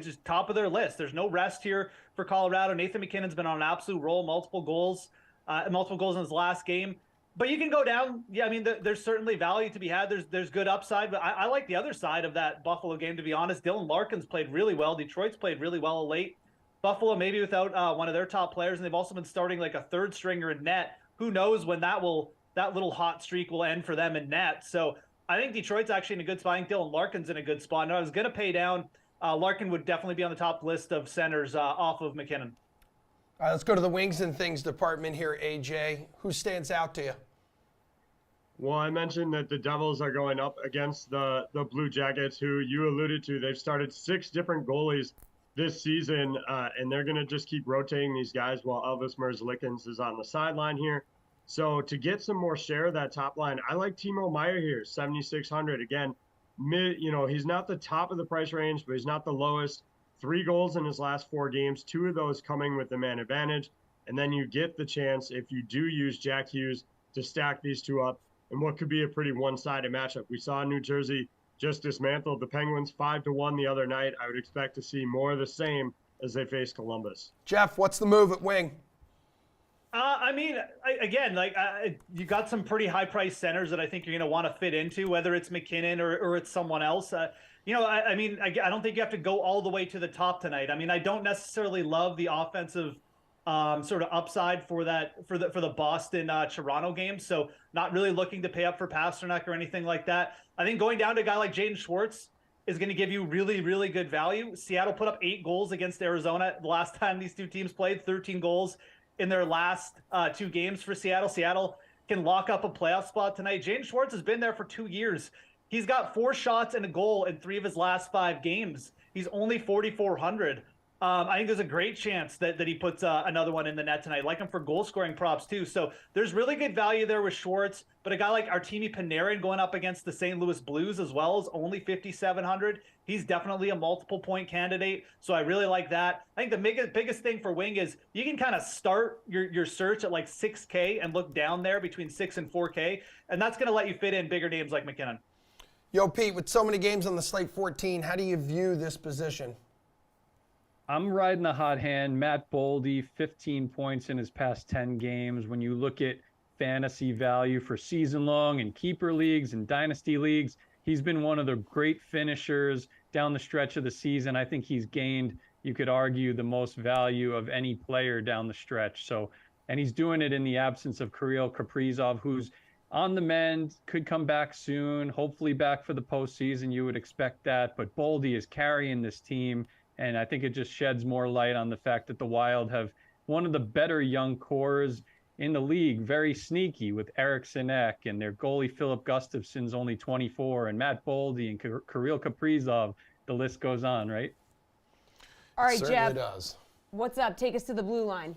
just top of their list. There's no rest here for Colorado. Nathan MacKinnon's been on an absolute roll, multiple goals in his last game. But you can go down. Yeah, I mean, there's certainly value to be had. There's good upside, but I like the other side of that Buffalo game, to be honest. Dylan Larkin's played really well. Detroit's played really well late. Buffalo maybe without one of their top players, and they've also been starting like a third stringer in net. Who knows when that little hot streak will end for them in net. So I think Detroit's actually in a good spot. I think Dylan Larkin's in a good spot. No, I was going to pay down. Larkin would definitely be on the top list of centers off of MacKinnon. All right, let's go to the wings and things department here, AJ. Who stands out to you? Well, I mentioned that the Devils are going up against the Blue Jackets, who you alluded to. They've started 6 different goalies this season, and they're going to just keep rotating these guys while Elvis Merzlikins is on the sideline here. So to get some more share of that top line, I like Timo Meier here, 7,600. Again, he's not the top of the price range, but he's not the lowest. 3 goals in his last 4 games, 2 of those coming with the man advantage. And then you get the chance, if you do use Jack Hughes, to stack these two up in what could be a pretty one-sided matchup. We saw New Jersey just dismantled the Penguins 5-1 the other night. I would expect to see more of the same as they face Columbus. Jeff, what's the move at wing? You got some pretty high-priced centers that I think you're going to want to fit into, whether it's McKinnon or it's someone else. I don't think you have to go all the way to the top tonight. I mean, I don't necessarily love the offensive sort of upside for the Boston Toronto game, so not really looking to pay up for Pasternak or anything like that. I think going down to a guy like Jaden Schwartz is going to give you really, really good value. Seattle put up 8 goals against Arizona the last time these two teams played, 13 goals in their last 2 games for Seattle. Seattle can lock up a playoff spot tonight. Jaden Schwartz has been there for 2 years. He's got 4 shots and a goal in 3 of his last 5 games. He's only 4,400. I think there's a great chance that he puts another one in the net tonight. I like him for goal scoring props too. So there's really good value there with Schwartz, but a guy like Artemi Panarin going up against the St. Louis Blues as well is only 5,700. He's definitely a multiple point candidate. So I really like that. I think the biggest thing for wing is you can kind of start your search at like 6K and look down there between 6 and 4K. And that's going to let you fit in bigger names like McKinnon. Yo, Pete, with so many games on the slate 14, how do you view this position? I'm riding the hot hand. Matt Boldy, 15 points in his past 10 games. When you look at fantasy value for season long and keeper leagues and dynasty leagues, he's been one of the great finishers down the stretch of the season. I think he's gained, you could argue, the most value of any player down the stretch. So, and he's doing it in the absence of Kirill Kaprizov, who's on the mend, could come back soon, hopefully back for the postseason. You would expect that. But Boldy is carrying this team. And I think it just sheds more light on the fact that the Wild have one of the better young cores in the league, very sneaky, with Eriksson Ek and their goalie Philip Gustafson's only 24, and Matt Boldy and Kirill Kaprizov. The list goes on, right? All right, Jeff. Does. What's up? Take us to the blue line.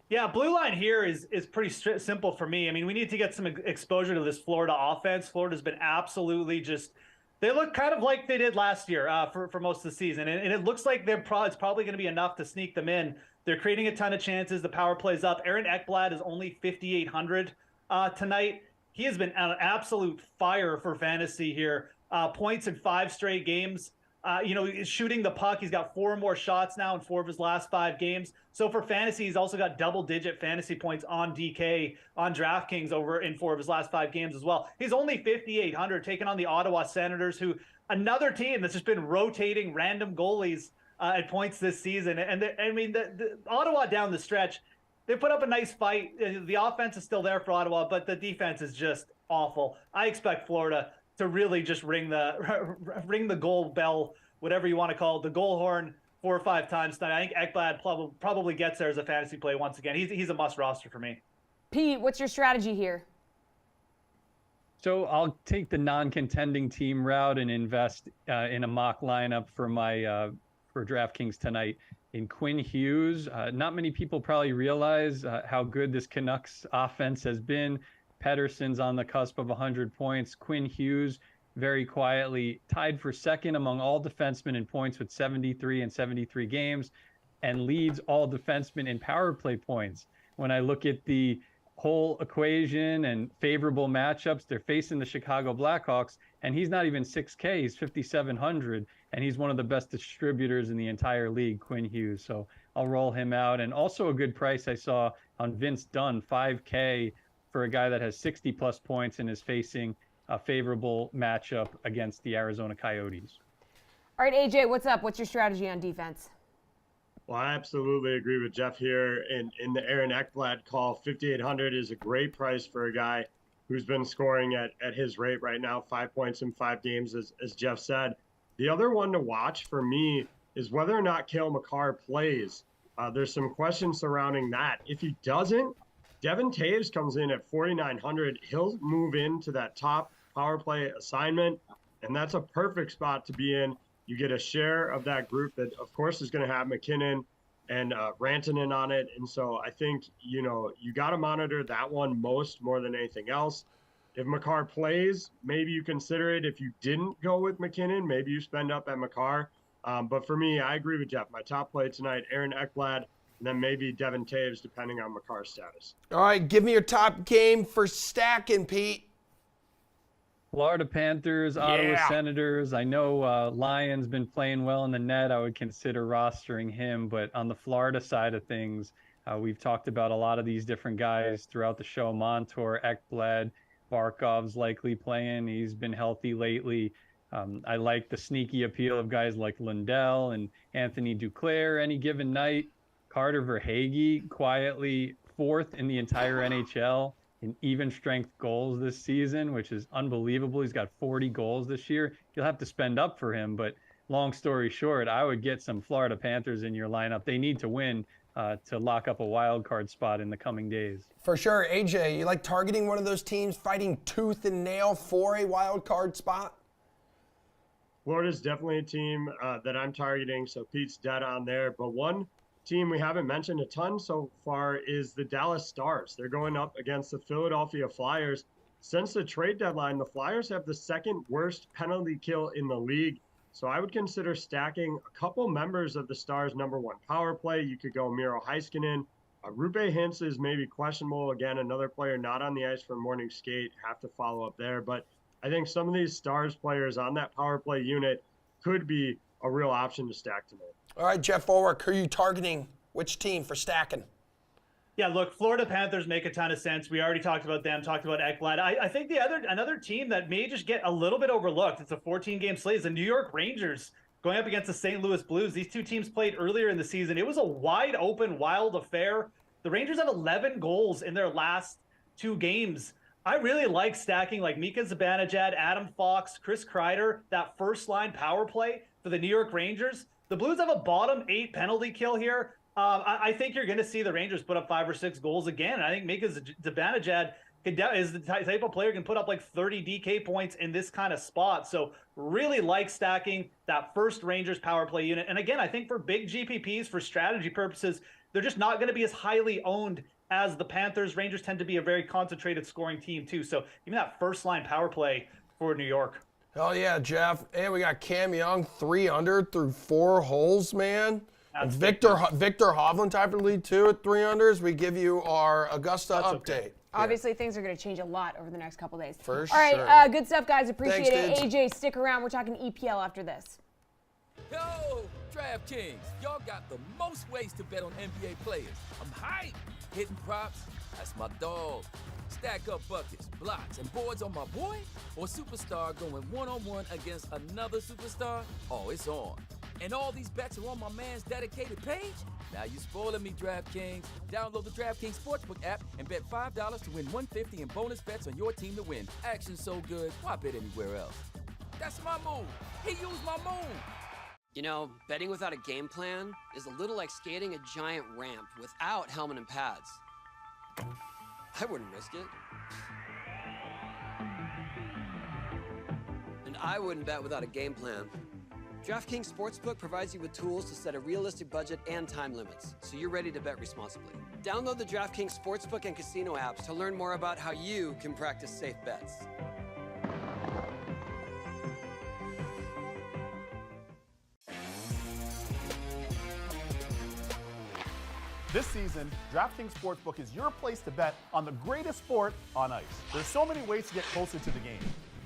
Yeah, blue line here is pretty simple for me. I mean, we need to get some exposure to this Florida offense. Florida's been absolutely just – they look kind of like they did last year for most of the season. And it looks like it's probably going to be enough to sneak them in. They're creating a ton of chances. The power play's up. Aaron Ekblad is only 5,800 tonight. He has been an absolute fire for fantasy here. Points in 5 straight games. Shooting the puck. He's got 4 more shots now in 4 of his last 5 games. So for fantasy, he's also got double-digit fantasy points on DK, on DraftKings over in 4 of his last 5 games as well. He's only 5,800, taking on the Ottawa Senators, who another team that's just been rotating random goalies at points this season. And the Ottawa down the stretch, they put up a nice fight. The offense is still there for Ottawa, but the defense is just awful. I expect Florida to really just ring the goal bell, whatever you want to call it, the goal horn 4 or 5 times tonight. I think Ekblad probably gets there as a fantasy play once again. He's a must roster for me. Pete, what's your strategy here? So I'll take the non-contending team route and invest in a mock lineup for my for DraftKings tonight in Quinn Hughes. Not many people probably realize how good this Canucks offense has been. Pettersson's on the cusp of 100 points. Quinn Hughes, very quietly, tied for second among all defensemen in points with 73 and 73 games, and leads all defensemen in power play points. When I look at the whole equation and favorable matchups, they're facing the Chicago Blackhawks, and he's not even 6K. He's 5,700, and he's one of the best distributors in the entire league, Quinn Hughes. So I'll roll him out. And also a good price I saw on Vince Dunn, 5K, for a guy that has 60-plus points and is facing a favorable matchup against the Arizona Coyotes. All right, AJ, what's up? What's your strategy on defense? Well, I absolutely agree with Jeff here. In the Aaron Ekblad call, 5,800 is a great price for a guy who's been scoring at his rate right now, 5 points in 5 games, as Jeff said. The other one to watch for me is whether or not Cale Makar plays. There's some questions surrounding that. If he doesn't, Devin Taves comes in at 4,900. He'll move into that top power play assignment, and that's a perfect spot to be in. You get a share of that group that, of course, is going to have McKinnon, and Rantanen on it. And so I think, you got to monitor that one more than anything else. If Makar plays, maybe you consider it. If you didn't go with McKinnon, maybe you spend up at Makar. But for me, I agree with Jeff. My top play tonight, Aaron Ekblad, and then maybe Devin Taves, depending on Makar's status. All right, give me your top game for stacking, Pete. Florida Panthers, Ottawa Senators. I know Lyon's been playing well in the net. I would consider rostering him. But on the Florida side of things, we've talked about a lot of these different guys throughout the show. Montour, Ekblad, Barkov's likely playing. He's been healthy lately. I like the sneaky appeal of guys like Lundell and Anthony Duclair any given night. Carter Verhaeghe, quietly 4th in the entire NHL in even strength goals this season, which is unbelievable. He's got 40 goals this year. You'll have to spend up for him, but long story short, I would get some Florida Panthers in your lineup. They need to win to lock up a wild card spot in the coming days. For sure. AJ, you like targeting one of those teams, fighting tooth and nail for a wild card spot? Florida's definitely a team that I'm targeting, so Pete's dead on there. But one team we haven't mentioned a ton so far is the Dallas Stars. They're going up against the Philadelphia Flyers. Since the trade deadline, the Flyers have the second worst penalty kill in the league. So I would consider stacking a couple members of the Stars' number 1 power play. You could go Miro Heiskanen. Roope Hintz is maybe questionable. Again, another player not on the ice for morning skate. Have to follow up there. But I think some of these Stars players on that power play unit could be a real option to stack tonight. All right, Jeff Ulrich, who are you targeting? Which team for stacking? Yeah, look, Florida Panthers make a ton of sense. We already talked about them, talked about Ekblad. I think another team that may just get a little bit overlooked, it's a 14-game slate, is the New York Rangers going up against the St. Louis Blues. These two teams played earlier in the season. It was a wide open, wild affair. The Rangers have 11 goals in their last 2 games. I really like stacking like Mika Zibanejad, Adam Fox, Chris Kreider, that first-line power play for the New York Rangers. The Blues have a bottom 8 penalty kill here. I think you're going to see the Rangers put up 5 or 6 goals again. And I think Mika Zibanejad is the type of player who can put up like 30 DK points in this kind of spot. So really like stacking that first Rangers power play unit. And again, I think for big GPPs, for strategy purposes, they're just not going to be as highly owned as the Panthers. Rangers tend to be a very concentrated scoring team too. So even that first line power play for New York. Hell yeah, Jeff. And we got Cam Young, 3 under through 4 holes, man. And Victor Hovland type of lead too at 3 unders. We give you our Augusta update. Okay. Obviously, things are going to change a lot over the next couple days. For All sure. right, good stuff, guys. Appreciate Thanks, it. AJ, stick around. We're talking EPL after this. Yo, DraftKings, y'all got the most ways to bet on NBA players. I'm hyped. Hitting props, that's my dog. Stack up buckets, blocks, and boards on my boy? Or superstar going one-on-one against another superstar? Oh, it's on. And all these bets are on my man's dedicated page? Now you spoiling me, DraftKings. Download the DraftKings Sportsbook app and bet $5 to win $150 in bonus bets on your team to win. Action so good, why bet anywhere else? That's my move. He used my move. You know, betting without a game plan is a little like skating a giant ramp without helmet and pads. I wouldn't risk it. And I wouldn't bet without a game plan. DraftKings Sportsbook provides you with tools to set a realistic budget and time limits, so you're ready to bet responsibly. Download the DraftKings Sportsbook and Casino apps to learn more about how you can practice safe bets. This season, DraftKings Sportsbook is your place to bet on the greatest sport on ice. There's so many ways to get closer to the game.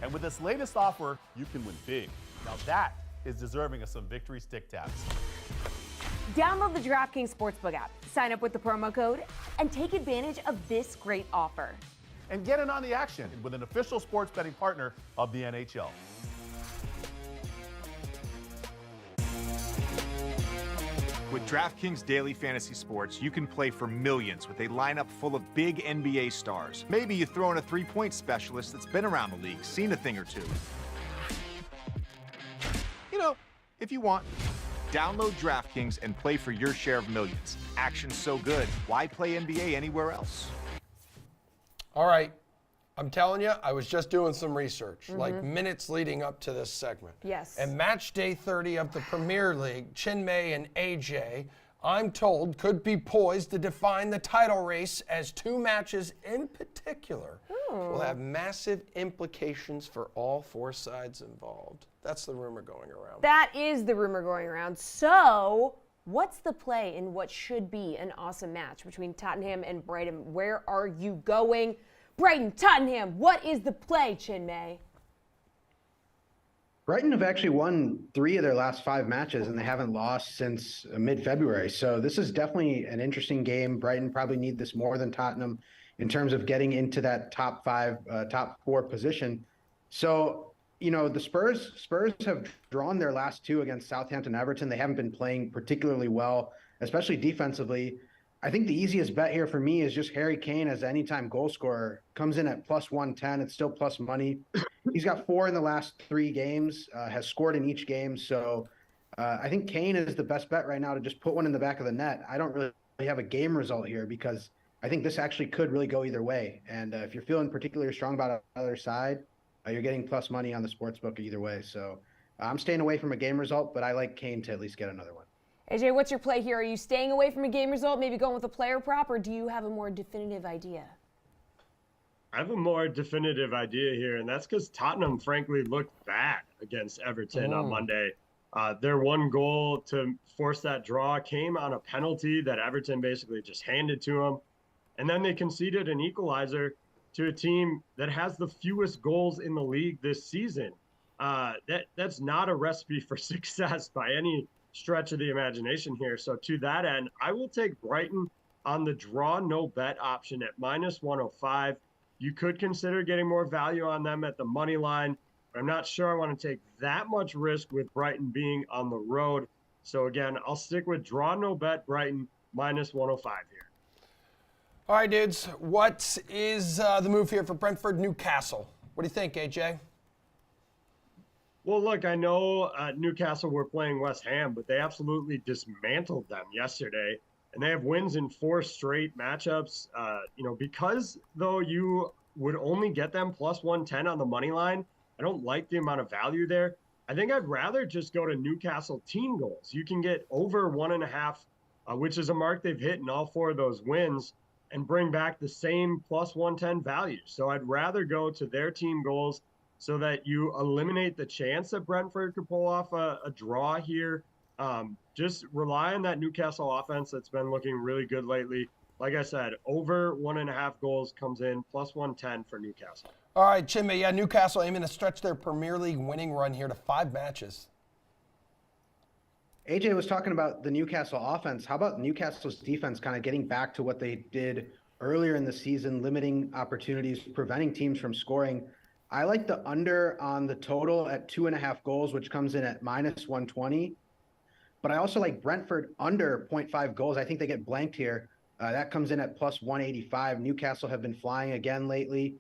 And with this latest offer, you can win big. Now that is deserving of some victory stick taps. Download the DraftKings Sportsbook app, sign up with the promo code, and take advantage of this great offer. And get in on the action with an official sports betting partner of the NHL. With DraftKings Daily Fantasy Sports, you can play for millions with a lineup full of big NBA stars. Maybe you throw in a three-point specialist that's been around the league, seen a thing or two. You know, if you want. Download DraftKings and play for your share of millions. Action's so good, why play NBA anywhere else? All right. I'm telling you, I was just doing some research, like minutes leading up to this segment. Yes. And match day 30 of the Premier League, Chinmay and AJ I'm told could be poised to define the title race, as two matches in particular will have massive implications for all four sides involved. That's the rumor going around. That is the rumor going around. So, what's the play in what should be an awesome match between Tottenham and Brighton? Where are you going? Brighton, Tottenham, what is the play, Chinmay? Brighton have actually won 3 of their last 5 matches, and they haven't lost since mid-February. So this is definitely an interesting game. Brighton probably need this more than Tottenham in terms of getting into that top 4 position. So, the Spurs have drawn their last 2 against Southampton, Everton. They haven't been playing particularly well, especially defensively. I think the easiest bet here for me is just Harry Kane as anytime goal scorer. Comes in at plus 110. It's still plus money. He's got 4 in the last 3 games, has scored in each game. So I think Kane is the best bet right now to just put one in the back of the net. I don't really have a game result here because I think this actually could really go either way. And if you're feeling particularly strong about the other side, you're getting plus money on the sportsbook either way. So I'm staying away from a game result, but I like Kane to at least get another one. AJ, what's your play here? Are you staying away from a game result, maybe going with a player prop, or do you have a more definitive idea? I have a more definitive idea here, and that's because Tottenham, frankly, looked bad against Everton on Monday. Their one goal to force that draw came on a penalty that Everton basically just handed to them. And then they conceded an equalizer to a team that has the fewest goals in the league this season. That's not a recipe for success by any stretch of the imagination here. So to that end, I will take Brighton on the draw no bet option at minus 105. You could consider getting more value on them at the money line. But I'm not sure I want to take that much risk with Brighton being on the road. So again, I'll stick with draw no bet Brighton minus 105 here. All right, dudes. What is the move here for Brentford Newcastle? What do you think, AJ? Well, look, I know Newcastle were playing West Ham, but they absolutely dismantled them yesterday. And they have wins in 4 straight matchups. Because, though, you would only get them plus 110 on the money line, I don't like the amount of value there. I think I'd rather just go to Newcastle team goals. You can get over 1.5, which is a mark they've hit in all 4 of those wins, and bring back the same plus 110 value. So I'd rather go to their team goals so that you eliminate the chance that Brentford could pull off a draw here. Just rely on that Newcastle offense that's been looking really good lately. Like I said, over 1.5 goals comes in, plus 110 for Newcastle. All right, Chinmay, yeah, Newcastle aiming to stretch their Premier League winning run here to 5 matches. AJ was talking about the Newcastle offense. How about Newcastle's defense kind of getting back to what they did earlier in the season, limiting opportunities, preventing teams from scoring? I like the under on the total at 2.5 goals, which comes in at minus 120. But I also like Brentford under 0.5 goals. I think they get blanked here. That comes in at plus 185. Newcastle have been flying again lately.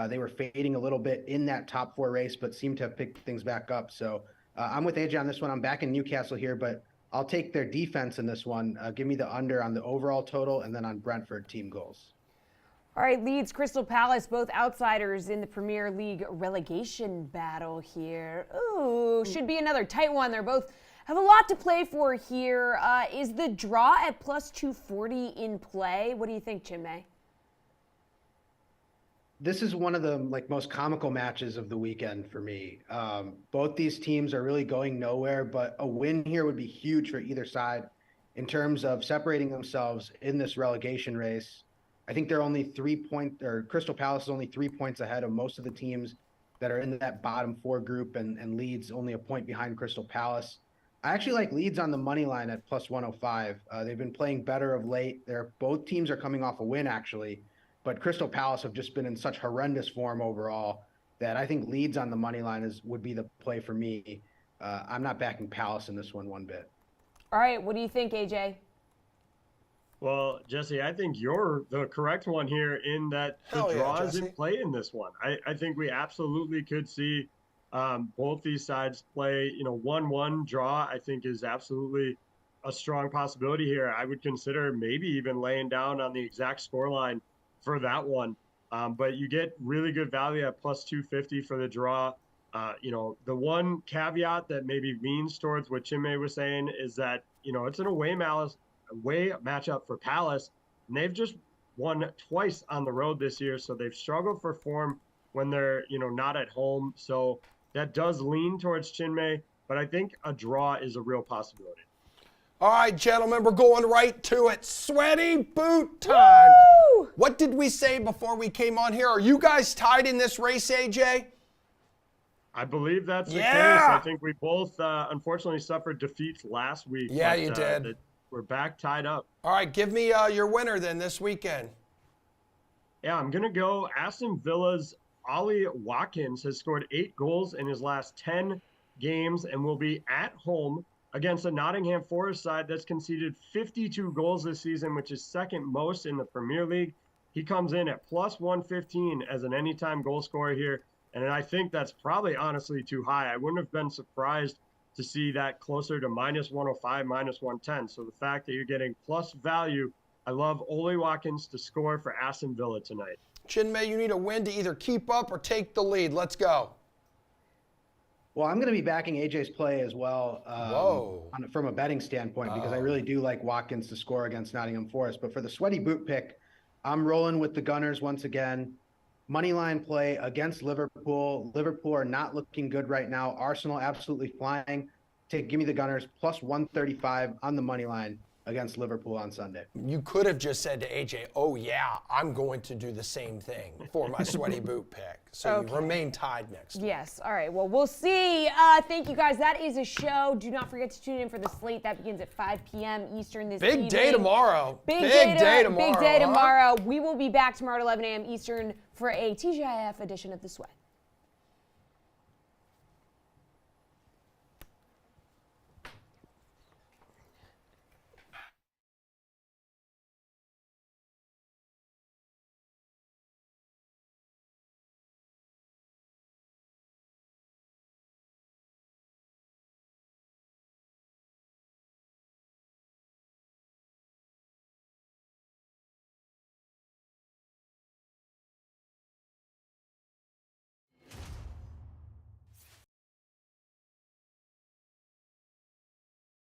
They were fading a little bit in that top 4 race, but seem to have picked things back up. So I'm with AJ on this one. I'm back in Newcastle here, but I'll take their defense in this one. Give me the under on the overall total and then on Brentford team goals. All right, Leeds, Crystal Palace, both outsiders in the Premier League relegation battle here. Ooh, should be another tight one. They're both have a lot to play for here. Is the draw at plus 240 in play? What do you think, Chinmay? This is one of the most comical matches of the weekend for me. Both these teams are really going nowhere, but a win here would be huge for either side in terms of separating themselves in this relegation race. I think they're only Crystal Palace is only 3 points ahead of most of the teams that are in that bottom 4 group, and Leeds only a point behind Crystal Palace. I actually like Leeds on the money line at plus 105. They've been playing better of late. Both teams are coming off a win, actually. But Crystal Palace have just been in such horrendous form overall that I think Leeds on the money line would be the play for me. I'm not backing Palace in this one bit. All right, what do you think, AJ? Well, Jesse, I think you're the correct one here in that the draw is in play in this one. I think we absolutely could see both these sides play, 1-1 draw, I think is absolutely a strong possibility here. I would consider maybe even laying down on the exact scoreline for that one. But you get really good value at plus 250 for the draw. The one caveat that maybe leans towards what Chinmay was saying is that, it's an away away matchup for Palace, and they've just won twice on the road this year, so they've struggled for form when they're not at home. So that does lean towards Chinmay, but I think a draw is a real possibility. All right, gentlemen, we're going right to it. Sweaty boot time. Woo! What did we say before we came on here? Are you guys tied in this race, AJ? I believe that's the case. Yeah. I think we both, unfortunately, suffered defeats last week. Yeah, but, you did. We're back tied up. All right, give me your winner then this weekend. Yeah, I'm going to go Aston Villa's Ollie Watkins has scored 8 goals in his last 10 games and will be at home against a Nottingham Forest side that's conceded 52 goals this season, which is second most in the Premier League. He comes in at plus 115 as an anytime goal scorer here, and I think that's probably honestly too high. I wouldn't have been surprised to see that closer to minus 105, minus 110. So the fact that you're getting plus value, I love Ollie Watkins to score for Aston Villa tonight. Chinmay, you need a win to either keep up or take the lead. Let's go. Well, I'm going to be backing AJ's play as well from a betting standpoint because I really do like Watkins to score against Nottingham Forest. But for the sweaty boot pick, I'm rolling with the Gunners once again. Moneyline play against Liverpool. Liverpool are not looking good right now. Arsenal absolutely flying. Give me the Gunners plus 135 on the money line against Liverpool on Sunday. You could have just said to AJ, oh yeah, I'm going to do the same thing for my sweaty boot pick. So you remain tied next. Yes. All right. Well, we'll see. Thank you guys. That is a show. Do not forget to tune in for the slate. That begins at 5 p.m. Eastern this evening. Big day tomorrow. Big day tomorrow. Big day tomorrow. We will be back tomorrow at 11 a.m. Eastern for a TGIF edition of The Sweat.